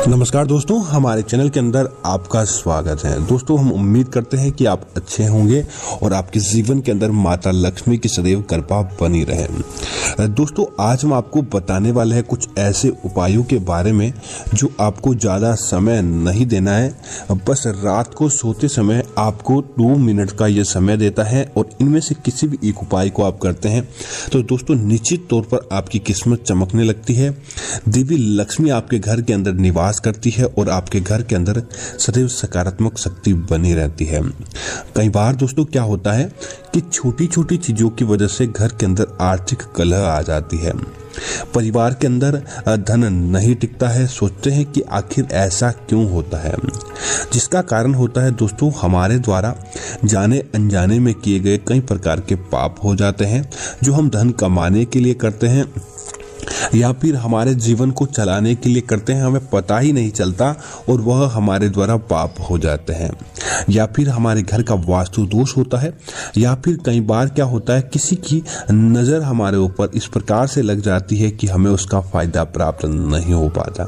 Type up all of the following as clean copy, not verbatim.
नमस्कार दोस्तों, हमारे चैनल के अंदर आपका स्वागत है। दोस्तों, हम उम्मीद करते हैं कि आप अच्छे होंगे और आपके जीवन के अंदर माता लक्ष्मी की सदैव कृपा बनी रहे। दोस्तों, आज हम आपको बताने वाले हैं कुछ ऐसे उपायों के बारे में जो आपको ज़्यादा समय नहीं देना है। बस रात को सोते समय आपको 2 मिनट का ये समय देता है और इनमें से किसी भी एक उपाय को आप करते हैं तो दोस्तों निश्चित तौर पर आपकी किस्मत चमकने लगती है। देवी लक्ष्मी आपके घर के अंदर निवास करती है और आपके घर के अंदर सदैव सकारात्मक शक्ति बनी रहती है। कई बार दोस्तों क्या होता है कि छोटी छोटी चीजों की वजह से घर के अंदर आर्थिक कलह आ जाती है, परिवार के अंदर धन नहीं टिकता है। सोचते हैं कि आखिर ऐसा क्यों होता है, जिसका कारण होता है दोस्तों हमारे द्वारा जाने अनजाने में किए गए कई प्रकार के पाप हो जाते हैं जो हम धन कमाने के लिए करते हैं या फिर हमारे जीवन को चलाने के लिए करते हैं, हमें पता ही नहीं चलता और वह हमारे द्वारा पाप हो जाते हैं। या फिर हमारे घर का वास्तु दोष होता है, या फिर कई बार क्या होता है किसी की नज़र हमारे ऊपर इस प्रकार से लग जाती है कि हमें उसका फायदा प्राप्त नहीं हो पाता।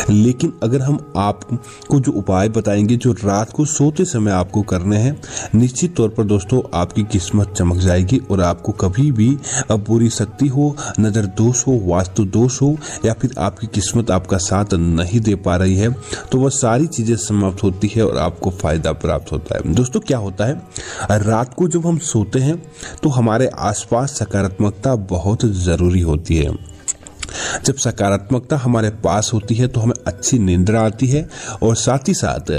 लेकिन अगर हम आपको जो उपाय बताएंगे जो रात को सोते समय आपको करने हैं, निश्चित तौर पर दोस्तों आपकी किस्मत चमक जाएगी और आपको कभी भी बुरी शक्ति हो, नजर दोष हो, वास्तु दोष हो या फिर आपकी किस्मत आपका साथ नहीं दे पा रही है तो वह सारी चीजें समाप्त होती है और आपको फायदा प्राप्त होता है। दोस्तों क्या होता है, रात को जब हम सोते हैं तो हमारे आसपास सकारात्मकता बहुत जरूरी होती है। जब सकारात्मकता हमारे पास होती है तो हमें अच्छी निंद्रा आती है और साथ ही साथ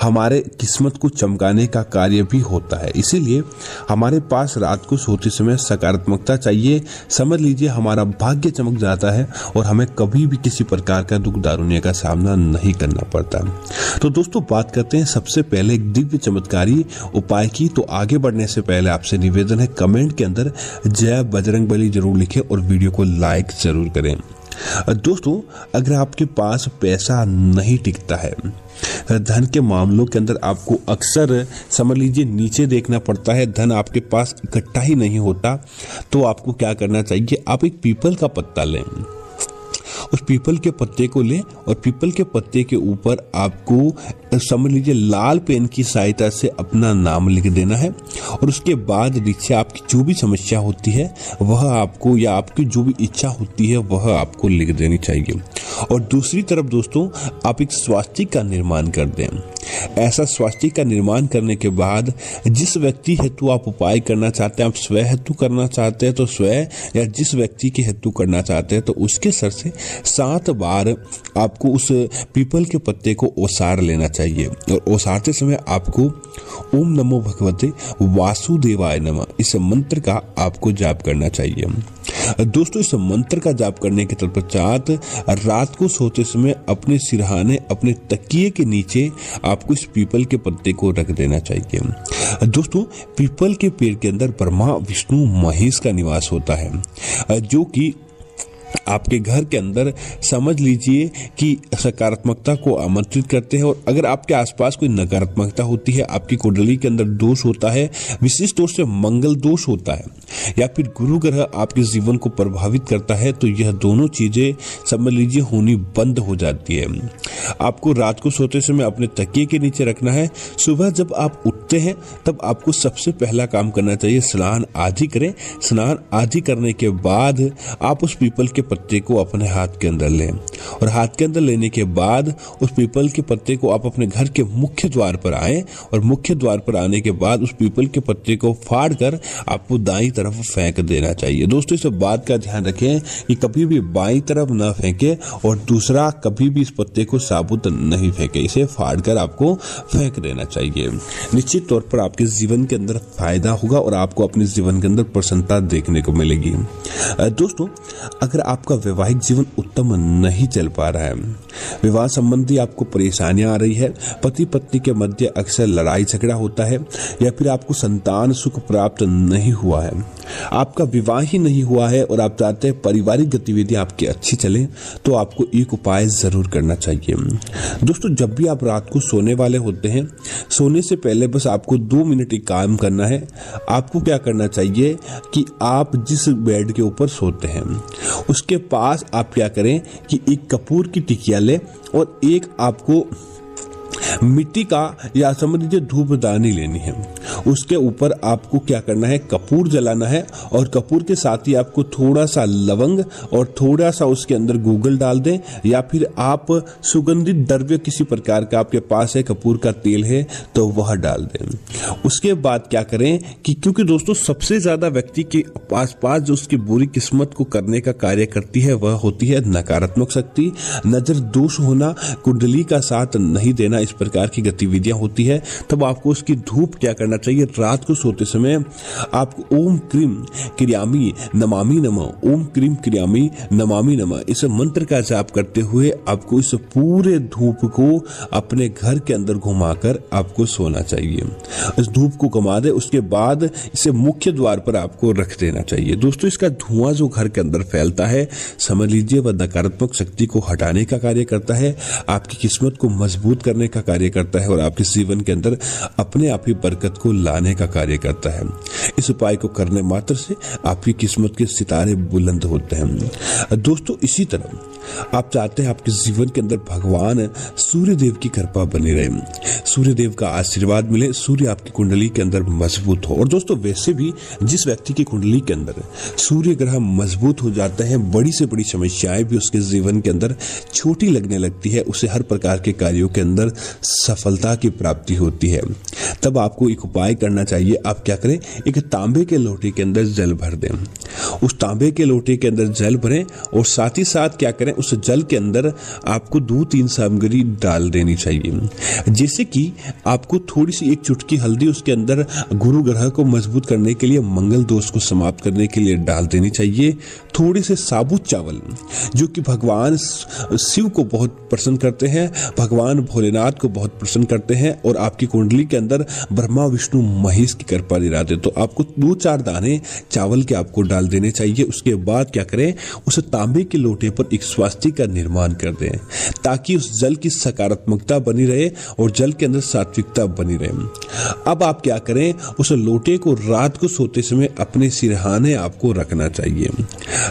हमारे किस्मत को चमकाने का कार्य भी होता है। इसीलिए हमारे पास रात को सोते समय सकारात्मकता चाहिए। समझ लीजिए हमारा भाग्य चमक जाता है और हमें कभी भी किसी प्रकार का दुख दारुण्य का सामना नहीं करना पड़ता। तो दोस्तों बात करते हैं सबसे पहले एक दिव्य चमत्कारी उपाय की। तो आगे बढ़ने से पहले आपसे निवेदन है, कमेंट के अंदर जय बजरंगबली जरूर लिखें और वीडियो को लाइक जरूर करें। दोस्तों अगर आपके पास पैसा नहीं टिकता है, धन के मामलों के अंदर आपको अक्सर समझ लीजिए नीचे देखना पड़ता है, धन आपके पास इकट्ठा ही नहीं होता, तो आपको क्या करना चाहिए, आप एक पीपल का पत्ता लें, उस पीपल के पत्ते को लें और पीपल के पत्ते के ऊपर आपको समझ लीजिए लाल पेन की सहायता से अपना नाम लिख देना है और उसके बाद नीचे आपकी जो भी समस्या होती है वह आपको या आपकी जो भी इच्छा होती है वह आपको लिख देनी चाहिए। और दूसरी तरफ दोस्तों आप एक स्वास्तिक का निर्माण कर दें। ऐसा स्वास्तिक का निर्माण करने के बाद जिस व्यक्ति हेतु आप उपाय करना चाहते हैं, आप स्वयं हेतु करना चाहते हैं तो स्वयं, या जिस व्यक्ति के हेतु करना चाहते हैं तो उसके सर से 7 बार आपको उस पीपल के पत्ते को ओसार लेना चाहिए। और ओसारते समय आपको ओम नमो भगवते वासुदेवाय नमः इस मंत्र का आपको जाप करना चाहिए। दोस्तों इस मंत्र का जाप करने के तत्पश्चात रात को सोते समय अपने सिरहाने, अपने तकिए के नीचे आपको इस पीपल के पत्ते को रख देना चाहिए। दोस्तों पीपल के पेड़ के अंदर ब्रह्मा विष्णु महेश का निवास होता है जो कि आपके घर के अंदर समझ लीजिए कि सकारात्मकता को आमंत्रित करते हैं। और अगर आपके आसपास कोई नकारात्मकता होती है, आपकी कुंडली के अंदर दोष होता है, विशेष तौर से मंगल दोष होता है या फिर गुरु ग्रह आपके जीवन को प्रभावित करता है, तो यह दोनों चीजें समझ लीजिए होनी बंद हो जाती है। आपको रात को सोते समय अपने तकिए के नीचे रखना है। सुबह जब आप उठते हैं तब आपको सबसे पहला काम करना चाहिए, स्नान आदि करें। स्नान आदि करने के बाद आप उस पीपल के पत्ते को अपने हाथ के अंदर लें और हाथ के अंदर लेने के बाद उस पीपल के पत्ते को आप अपने घर के मुख्य द्वार पर आए और मुख्य द्वार पर आने के बाद उस पीपल के पत्ते को फाड़ कर आपको दाईं तरफ फेंक देना चाहिए। दोस्तों इस बात का ध्यान रखें कि कभी भी बाईं तरफ न फेंके और दूसरा कभी भी इस पत्ते को साबुत नहीं फेंके, इसे फाड़ कर आपको फेंक देना चाहिए। निश्चित तौर पर आपके जीवन के अंदर फायदा होगा और आपको अपने जीवन के अंदर प्रसन्नता देखने को मिलेगी। दोस्तों अगर आपका वैवाहिक जीवन उत्तम नहीं चल पा रहा है, विवाह संबंधी आपको परेशानियां आ रही है, पति पत्नी के मध्य अक्सर लड़ाई झगड़ा होता है या फिर आपको संतान सुख प्राप्त नहीं हुआ है, आपका विवाह ही नहीं हुआ है और आप चाहते हैं पारिवारिक गतिविधि आपकी अच्छी चले, तो आपको एक उपाय जरूर करना चाहिए। दोस्तों जब भी आप रात को सोने वाले होते हैं, सोने से पहले बस आपको 2 मिनट एक काम करना है। आपको क्या करना चाहिए कि आप जिस बेड के ऊपर सोते हैं उस उसके पास आप क्या करें कि एक कपूर की टिकिया ले और एक आपको मिट्टी का या समझ लीजिए धूपदानी लेनी है। उसके ऊपर आपको क्या करना है, कपूर जलाना है और कपूर के साथ ही आपको थोड़ा सा लवंग और थोड़ा सा उसके अंदर गूगल डाल दें, या फिर आप सुगंधित द्रव्य किसी प्रकार का आपके पास है, कपूर का तेल है तो वह डाल दें। उसके बाद क्या करें कि क्योंकि दोस्तों सबसे ज्यादा व्यक्ति के पास जो उसकी बुरी किस्मत को करने का कार्य करती है वह होती है नकारात्मक शक्ति, नजर दोष होना, कुंडली का साथ नहीं देना, इस प्रकार की गतिविधियां होती है। तब आपको उसकी धूप क्या करना चाहिए, रात को सोते समय आपको ओम क्रीम क्रियामी नमामि नमः, ओम क्रीम क्रियामी नमामि नमः इस मंत्र का जाप करते हुए आपको इस पूरे धूप को अपने घर के अंदर घुमाकर आपको सोना चाहिए। इस धूप को घुमा दे, उसके बाद इसे मुख्य द्वार पर आपको रख देना चाहिए। दोस्तों इसका धुआं जो घर के अंदर फैलता है, समझ लीजिए वह नकारात्मक शक्ति को हटाने का कार्य करता है, आपकी किस्मत को मजबूत करने का कार्य करता है और आपके जीवन के अंदर अपने आप ही बरकत को लाने का कार्य करता है। इस उपाय को करने मात्र से आपकी किस्मत के सितारे बुलंद होते हैं। दोस्तों इसी तरह आप चाहते हैं आपके जीवन के अंदर भगवान सूर्य देव की कृपा बनी रहे, सूर्य देव का आशीर्वाद मिले, सूर्य आपकी कुंडली के अंदर मजबूत हो। और दोस्तों वैसे भी जिस व्यक्ति की कुंडली के अंदर सूर्य ग्रह मजबूत हो जाते हैं, बड़ी से बड़ी समस्याएं भी उसके जीवन के अंदर छोटी लगने लगती है, उसे हर प्रकार के कार्यों के अंदर सफलता की प्राप्ति होती है। तब आपको एक उपाय करना चाहिए। आप क्या करें, एक तांबे के लोटे के अंदर जल भर दें, उस तांबे के लोटे के अंदर जल भरें और साथ ही साथ क्या करें, उस जल के अंदर आपको 2-3 सामग्री डाल देनी चाहिए। जैसे कि आपको थोड़ी सी एक चुटकी हल्दी उसके अंदर गुरु ग्रह को मजबूत करने के लिए, मंगल दोष को समाप्त करने के लिए डाल देनी चाहिए। थोड़े से साबुत चावल जो कि भगवान शिव को बहुत प्रसन्न करते हैं, भगवान भोलेनाथ को बहुत प्रसन्न करते हैं और आपकी कुंडली के अंदर ब्रह्मा विष्णु महेश की कृपा निराते, तो आपको 2-4 दाने चावल के आपको डाल देने चाहिए। उसके बाद क्या करें, उस तांबे के लोटे पर एक स्वास्तिक का निर्माण कर दें ताकि उस जल की सकारात्मकता बनी रहे और जल के अंदर सात्विकता बनी रहे। अब आप क्या करें, उस लोटे को रात को सोते समय अपने सिरहाने आपको रखना चाहिए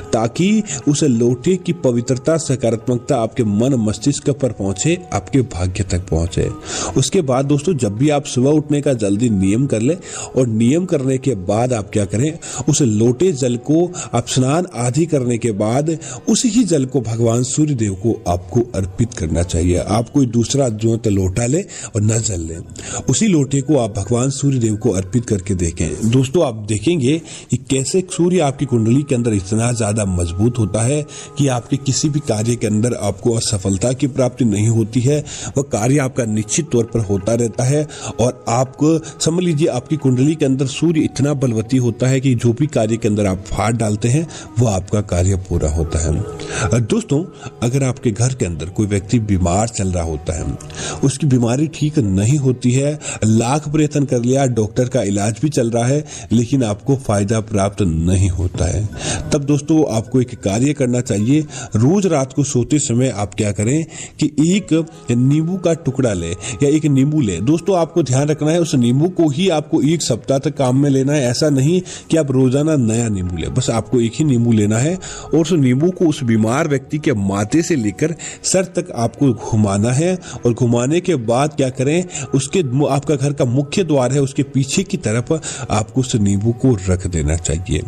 ताकि उस लोटे की पवित्रता सकारात्मकता आपके मन मस्तिष्क पर पहुंचे, आपके भाग्य तक पहुंचे। उसके बाद दोस्तों जब भी आप सुबह उठने का जल्दी नियम कर ले और नियम करने के बाद आप क्या करें, उस लोटे जल को आप स्नान आदि करने के बाद उसी ही जल को भगवान सूर्य देव को आपको अर्पित करना चाहिए। आप कोई दूसरा जो लोटा ले और न जल ले, उसी लोटे को आप भगवान सूर्य देव को अर्पित करके देखें। दोस्तों आप देखेंगे कि कैसे सूर्य आपकी कुंडली के अंदर इतना ज्यादा मजबूत होता है कि आपके किसी भी कार्य के अंदर आपको असफलता की प्राप्ति नहीं होती है, वह कार्य आपका निश्चित तौर पर होता रहता है और आपको समझ लीजिए आपकी कुंडली के अंदर सूर्य इतना बलवती होता है कि जो भी कार्य के अंदर आप हाथ डालते हैं वो आपका कार्य पूरा होता है। दोस्तों अगर आपके घर के अंदर कोई व्यक्ति बीमार चल रहा होता है, उसकी बीमारी ठीक नहीं होती है, लाख प्रयत्न कर लिया, डॉक्टर का इलाज भी चल रहा है लेकिन आपको फायदा प्राप्त नहीं होता है, तब दोस्तों आपको एक कार्य करना चाहिए। रोज रात को सोते समय आप क्या करें कि एक नींबू का टुकड़ा ले या एक नींबू ले। दोस्तों आपको ध्यान रखना है उस नींबू को ही आपको 1 सप्ताह तक काम में लेना है, ऐसा नहीं कि आप रोजाना नया नींबू ले, बस आपको एक ही नींबू लेना है और उस नींबू को उस बीमार व्यक्ति के माथे से लेकर सर तक आपको घुमाना है और घुमाने के बाद क्या करें, उसके आपका घर का मुख्य द्वार है उसके पीछे की तरफ आपको उस नींबू को रख देना चाहिए।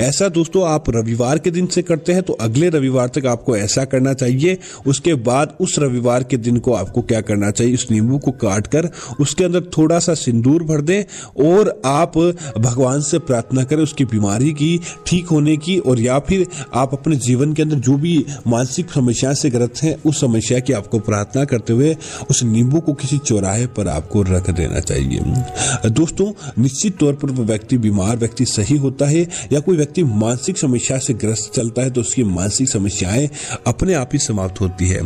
ऐसा दोस्तों आप रविवार के दिन से करते हैं तो अगले रविवार तक आपको ऐसा करना चाहिए। उसके बाद उस रविवार के दिन को आपको क्या करना चाहिए, इस नींबू को काट कर उसके अंदर थोड़ा सा सिंदूर भर दें और आप भगवान से प्रार्थना करें उसकी बीमारी की ठीक होने की, और या फिर आप अपने जीवन के अंदर जो भी मानसिक समस्या से ग्रस्त हैं उस समस्या की आपको प्रार्थना करते हुए उस नींबू को किसी चौराहे पर आपको रख देना चाहिए। दोस्तों निश्चित तौर पर वो व्यक्ति बीमार व्यक्ति सही होता है या कोई व्यक्ति मानसिक समस्या से ग्रस्त चलता है तो उसकी मानसिक समस्याएं अपने आप ही समाप्त होती है।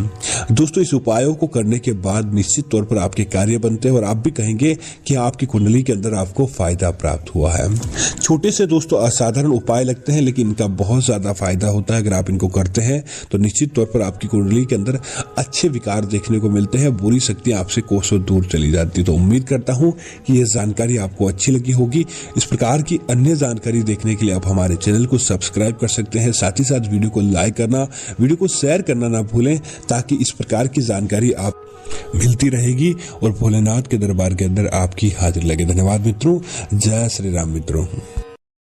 दोस्तों इस उपायों को करने के बाद निश्चित तौर पर आपके कार्य बनते हैं और आप भी कहेंगे करेंगे कि आपकी कुंडली के अंदर आपको फायदा प्राप्त हुआ है। छोटे से दोस्तों असाधारण उपाय लगते हैं, लेकिन इनका बहुत ज्यादा फायदा होता है। अगर आप इनको करते हैं तो निश्चित तौर पर आपकी कुंडली के अंदर अच्छे विकार देखने को मिलते हैं, बुरी शक्तियां आपसे कोसों दूर चली जाती। तो उम्मीद करता हूं कि यह जानकारी आपको अच्छी लगी होगी। इस प्रकार की अन्य जानकारी देखने के लिए आप हमारे चैनल को सब्सक्राइब कर सकते हैं। साथ ही साथ वीडियो को लाइक करना, वीडियो को शेयर करना ना भूलें, ताकि इस प्रकार की जानकारी आप मिलती रहेगी और भोलेनाथ के दरबार के अंदर आपकी हाजिर लगे। धन्यवाद मित्रों। जय श्री राम मित्रों।